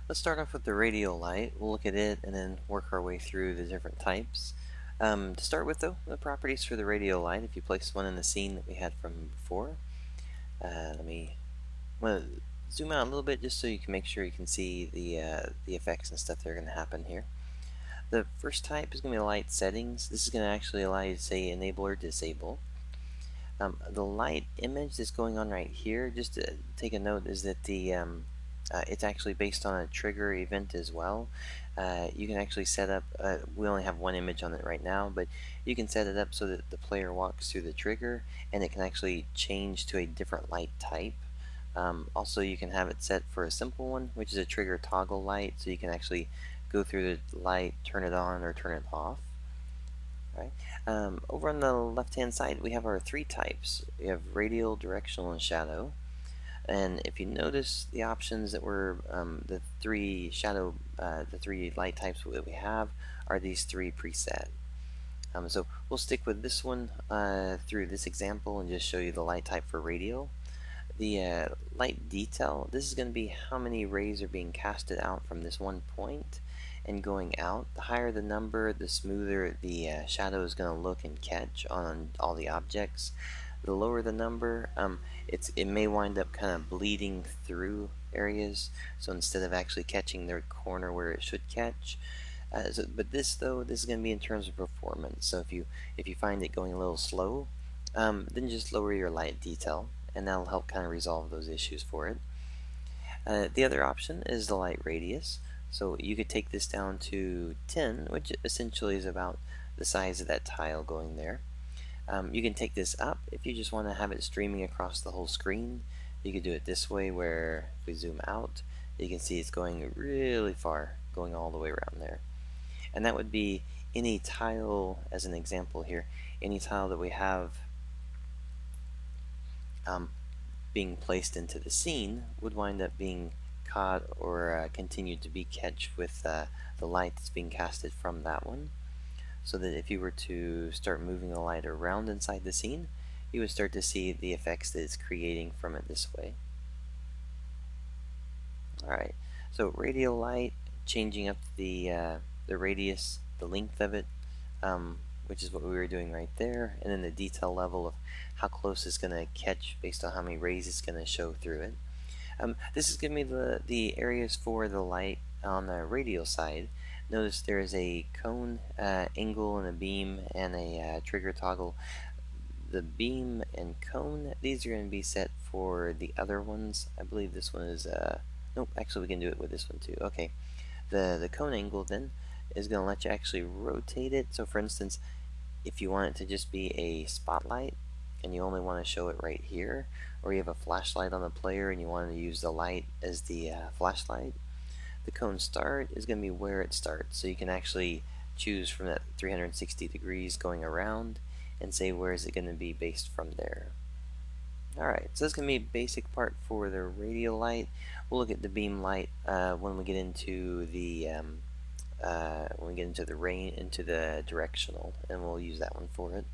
Let's start off with the radial light. We'll look at it and then work our way through the different types. To start with, though, the properties for the radial light, if you place one in the scene that we had from before, I'm going to zoom out a little bit just so you can make sure you can see the effects and stuff that are going to happen here. The first type is going to be light settings. This is going to actually allow you to say enable or disable. The light image that's going on right here, just to take a note, is that it's actually based on a trigger event as well. You can actually set up, we only have one image on it right now, but you can set it up so that the player walks through the trigger and it can actually change to a different light type. Also, you can have it set for a simple one, which is a trigger toggle light, so you can actually go through the light, turn it on or turn it off. Right. Over on the left-hand side, we have our three types. We have radial, directional, and shadow. And if you notice the options that were the three light types that we have are these three preset. So we'll stick with this one through this example and just show you the light type for radial. The light detail, this is going to be how many rays are being casted out from this one point and going out. The higher the number, the smoother the shadow is going to look and catch on all the objects. The lower the number, it may wind up kind of bleeding through areas, so instead of actually catching the corner where it should catch. But this is going to be in terms of performance. So if you find it going a little slow, then just lower your light detail, and that'll help kind of resolve those issues for it. The other option is the light radius. So you could take this down to 10, which essentially is about the size of that tile going there. You can take this up if you just want to have it streaming across the whole screen. You could do it this way, where if we zoom out, you can see it's going really far, going all the way around there. And that would be any tile, as an example here, any tile that we have being placed into the scene would wind up being caught or continued to be catch with the light that's being casted from that one. So that if you were to start moving the light around inside the scene, you would start to see the effects that it's creating from it this way. Alright, so radial light, changing up the radius, the length of it, which is what we were doing right there, and then the detail level of how close it's going to catch based on how many rays it's going to show through it. This is going to be the areas for the light on the radial side. Notice there is a cone, angle, and a beam, and a trigger toggle. The beam and cone, these are going to be set for the other ones. I believe this one is, nope, actually we can do it with this one too. Okay, the cone angle then is going to let you actually rotate it. So for instance, if you want it to just be a spotlight and you only want to show it right here, or you have a flashlight on the player and you want to use the light as the flashlight, the cone start is going to be where it starts. So you can actually choose from that 360 degrees going around and say where is it going to be based from there. Alright, so that's going to be a basic part for the radial light. We'll look at the beam light when we get into the directional, and we'll use that one for it.